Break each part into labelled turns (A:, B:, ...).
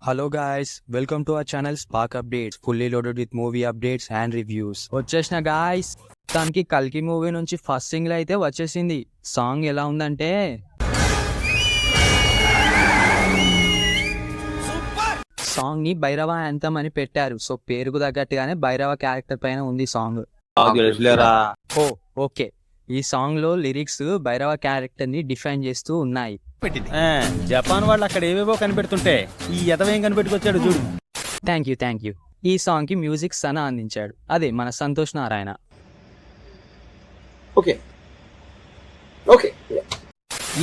A: Hello guys, welcome to our channel Spark Updates, fully loaded with movie updates and reviews. వచ్చేసిన guys, తనకి కల్కి movie నుంచి first single అయితే వచ్చేసింది. Song ఎలా ఉందంటే సాంగ్ ని భైరవ యాంథమ్ అని పెట్టారు. సో పేరుకు తగ్గట్టుగానే భైరవ క్యారెక్టర్ పైన ఉంది సాంగ్. ఓ ఓకే, ఈ సాంగ్ లో లిరిక్స్ భైరవ క్యారెక్టర్ ని డిఫైన్ చేస్తూ ఉన్నాయి.
B: జపాన్ వాళ్ళు అక్కడ ఏవేవో కనిపెడుతుంటే ఈ ఎదవేం కనిపెట్టుకొచ్చాడు చూడు.
A: Thank you. ఈ సాంగ్ కి మ్యూజిక్ సనా అందించాడు, అదే మన సంతోష్ నారాయణ.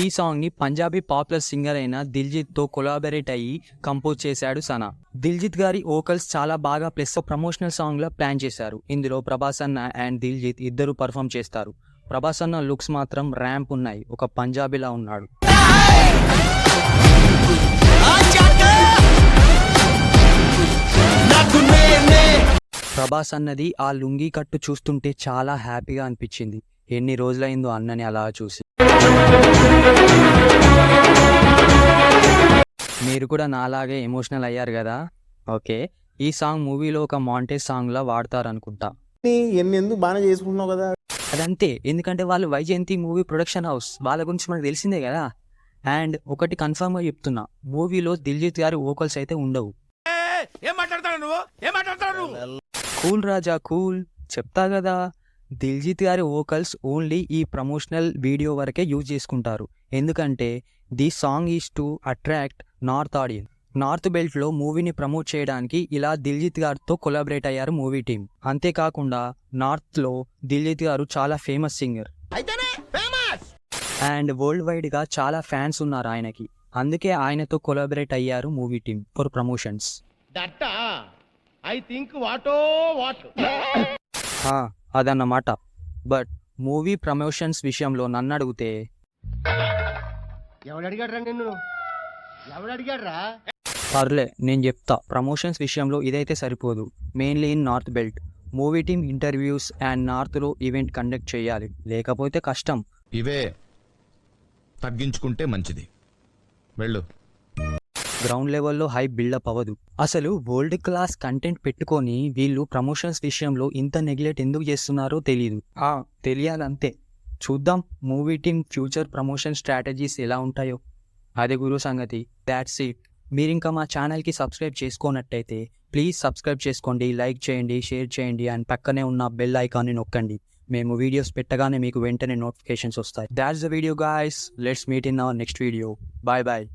A: ఈ సాంగ్ ని పంజాబీ పాపులర్ సింగర్ అయిన దిల్జిత్ తో కొలాబరేట్ అయ్యి కంపోజ్ చేశాడు సనా. దిల్జిత్ గారి వోకల్స్ చాలా బాగా ప్లస్ ప్రమోషనల్ సాంగ్ లా ప్లాన్ చేశారు. ఇందులో ప్రభాస్ అన్న అండ్ దిల్జిత్ ఇద్దరు పర్ఫామ్ చేస్తారు. ప్రభాస్ అన్న లుక్స్ మాత్రం ర్యాంప్ ఉన్నాయి, ఒక పంజాబీలా ఉన్నాడు. ప్రభాస్ అన్నది ఆ లుంగీ కట్టు చూస్తుంటే చాలా హ్యాపీగా అనిపించింది. ఎన్ని రోజులైందో అన్నని అలా చూసి. మీరు కూడా నాలాగే ఎమోషనల్ అయ్యారు కదా? ఓకే, ఈ సాంగ్ మూవీలో ఒక మాంటేజ్ సాంగ్ లా వాడతారు అనుకుంటా.
B: ఎందుకు బాగా చేసుకుంటున్నావు కదా?
A: అదంతే, ఎందుకంటే వాళ్ళు వైజయంతి మూవీ ప్రొడక్షన్ హౌస్, వాళ్ళ గురించి మనకు తెలిసిందే కదా. అండ్ ఒకటి కన్ఫర్మ్గా చెప్తున్నా, మూవీలో దిల్జిత్ గారి వోకల్స్ అయితే ఉండవు. కూల్ రాజా కూల్, చెప్తా కదా. దిల్జిత్ గారి వోకల్స్ ఓన్లీ ఈ ప్రమోషనల్ వీడియో వరకే యూజ్ చేసుకుంటారు. ఎందుకంటే the song is to attract north audience. North belt లో మూవీని ప్రమోట్ చేయడానికి ఇలా దిల్జిత్ గారితో కొలాబరేట్ అయ్యారు మూవీ టీమ్. అంతేకాకుండా నార్త్ లో దిల్జిత్ గారు చాలా famous singer and world wide గా చాలా ఫ్యాన్స్ ఉన్నారు ఆయనకి. అందుకే ఆయనతో కొలాబరేట్ అయ్యారు మూవీ టీమ్ ఫర్ ప్రమోషన్స్. అదన్నమాట. బట్ మూవీ ప్రమోషన్స్ విషయంలో నన్ను అడిగితే పర్లే, నేను చెప్తా. ప్రమోషన్స్ విషయంలో ఇదైతే సరిపోదు. Mainly in north belt movie team interviews and నార్త్లో ఈవెంట్ కండక్ట్ చేయాలి, లేకపోతే కష్టం.
C: ఇవే తగ్గించుకుంటే మంచిది. వెళ్ళు.
A: గ్రౌండ్ లెవెల్లో హై బిల్డప్ అవ్వదు. అసలు వరల్డ్ క్లాస్ కంటెంట్ పెట్టుకొని వీళ్ళు ప్రమోషన్స్ విషయంలో ఇంత నెగ్లెక్ట్ ఎందుకు చేస్తున్నారో తెలియదు. తెలియాలంతే. చూద్దాం movie team future promotion strategies ఎలా ఉంటాయో. అదే గురు సంగతి. That's it. మీరు ఇంకా మా ఛానల్కి సబ్స్క్రైబ్ చేసుకోనట్టయితే ప్లీజ్ సబ్స్క్రైబ్ చేసుకోండి, లైక్ చేయండి, షేర్ చేయండి అండ్ పక్కనే ఉన్న బెల్ ఐకాన్ని నొక్కండి. మేము వీడియోస్ పెట్టగానే మీకు వెంటనే నోటిఫికేషన్స్ వస్తాయి. That's the video guys. Let's meet in our next video. Bye.